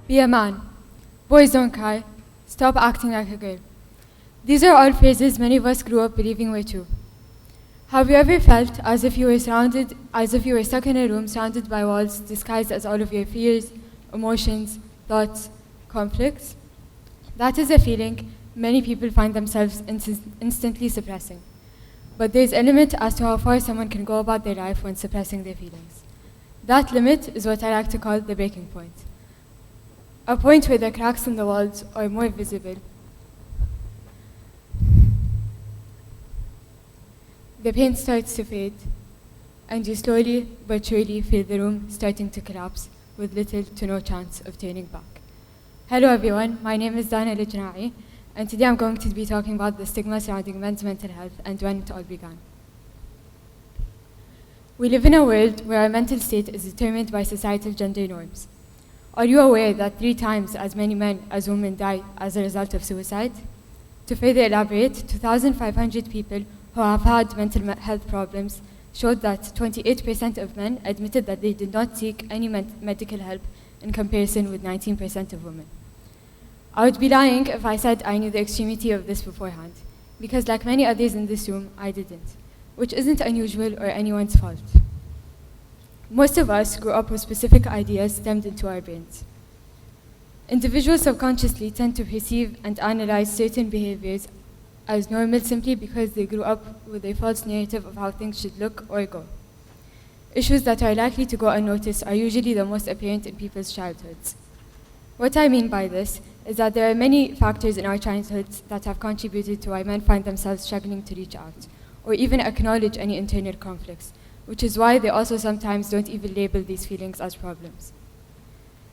be a man, boys don't cry, stop acting like a girl. These are all phrases many of us grew up believing were true. Have you ever felt as if you were stuck in a room surrounded by walls disguised as all of your fears, emotions, thoughts, conflicts? That is a feeling many people find themselves instantly suppressing. But there's a limit as to how far someone can go about their life when suppressing their feelings. That limit is what I like to call the breaking point. A point where the cracks in the walls are more visible. The pain starts to fade, and you slowly but surely feel the room starting to collapse with little to no chance of turning back. Hello everyone, my name is Danah Aljenaei, and today I'm going to be talking about the stigma surrounding men's mental health and when it all began. We live in a world where our mental state is determined by societal gender norms. Are you aware that 3 times as many men as women die as a result of suicide? To further elaborate, 2,500 people who have had mental health problems showed that 28% of men admitted that they did not seek any medical help in comparison with 19% of women. I would be lying if I said I knew the extremity of this beforehand, because like many others in this room, I didn't, which isn't unusual or anyone's fault. Most of us grew up with specific ideas stemmed into our brains. Individuals subconsciously tend to perceive and analyze certain behaviors as normal simply because they grew up with a false narrative of how things should look or go. Issues that are likely to go unnoticed are usually the most apparent in people's childhoods. What I mean by this is that there are many factors in our childhoods that have contributed to why men find themselves struggling to reach out, or even acknowledge any internal conflicts, which is why they also sometimes don't even label these feelings as problems.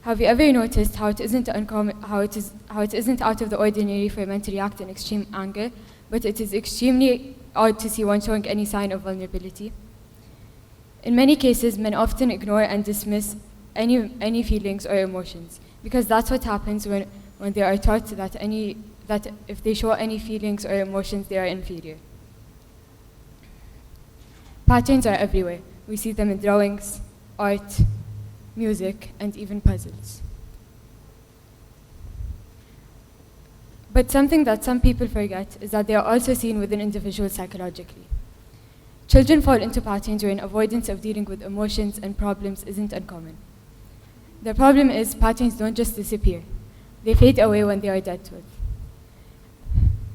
Have you ever noticed how it isn't out of the ordinary for men to react in extreme anger, but it is extremely odd to see one showing any sign of vulnerability? In many cases, men often ignore and dismiss any feelings or emotions, because that's what happens when they are taught that if they show any feelings or emotions, they are inferior. Patterns are everywhere. We see them in drawings, art, music, and even puzzles. But something that some people forget is that they are also seen within individuals psychologically. Children fall into patterns where an avoidance of dealing with emotions and problems isn't uncommon. The problem is patterns don't just disappear. They fade away when they are dealt with.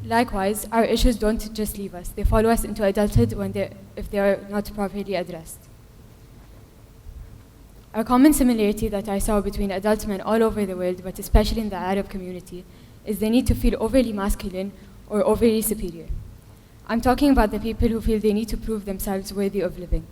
Likewise, our issues don't just leave us. They follow us into adulthood if they are not properly addressed. A common similarity that I saw between adult men all over the world, but especially in the Arab community, is the need to feel overly masculine or overly superior. I'm talking about the people who feel they need to prove themselves worthy of living.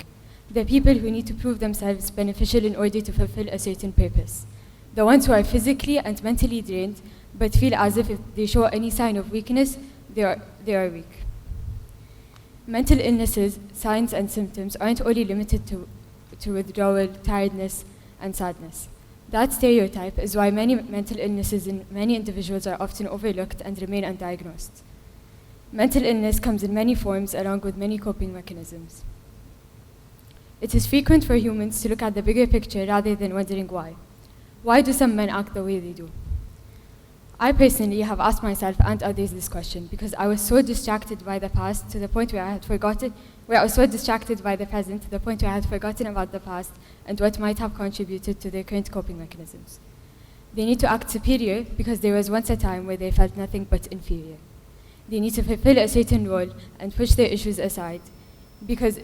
The people who need to prove themselves beneficial in order to fulfill a certain purpose. The ones who are physically and mentally drained, but feel as if they show any sign of weakness, they are weak. Mental illnesses, signs and symptoms aren't only limited to withdrawal, tiredness, and sadness. That stereotype is why many mental illnesses in many individuals are often overlooked and remain undiagnosed. Mental illness comes in many forms along with many coping mechanisms. It is frequent for humans to look at the bigger picture rather than wondering why. Why do some men act the way they do? I personally have asked myself and others this question because I was so distracted by the past to the point where I was so distracted by the present to the point where I had forgotten about the past and what might have contributed to their current coping mechanisms. They need to act superior because there was once a time where they felt nothing but inferior. They need to fulfill a certain role and push their issues aside because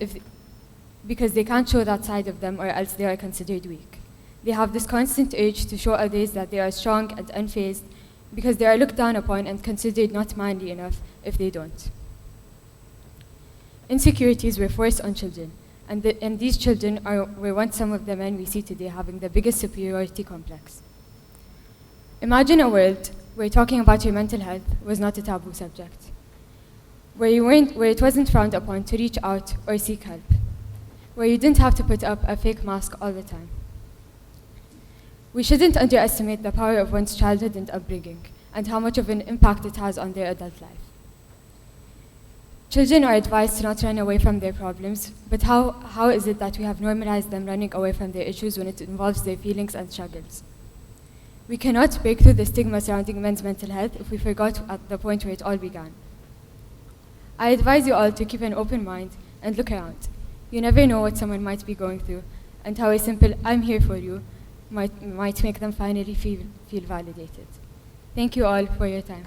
they can't show that side of them or else they are considered weak. They have this constant urge to show others that they are strong and unfazed because they are looked down upon and considered not manly enough if they don't. Insecurities were forced on children, and these children were once some of the men we see today having the biggest superiority complex. Imagine a world where talking about your mental health was not a taboo subject, where it wasn't frowned upon to reach out or seek help, where you didn't have to put up a fake mask all the time. We shouldn't underestimate the power of one's childhood and upbringing, and how much of an impact it has on their adult life. Children are advised to not run away from their problems, but how is it that we have normalized them running away from their issues when it involves their feelings and struggles? We cannot break through the stigma surrounding men's mental health if we forgot at the point where it all began. I advise you all to keep an open mind and look around. You never know what someone might be going through, and how a simple "I'm here for you" might make them finally feel validated. Thank you all for your time.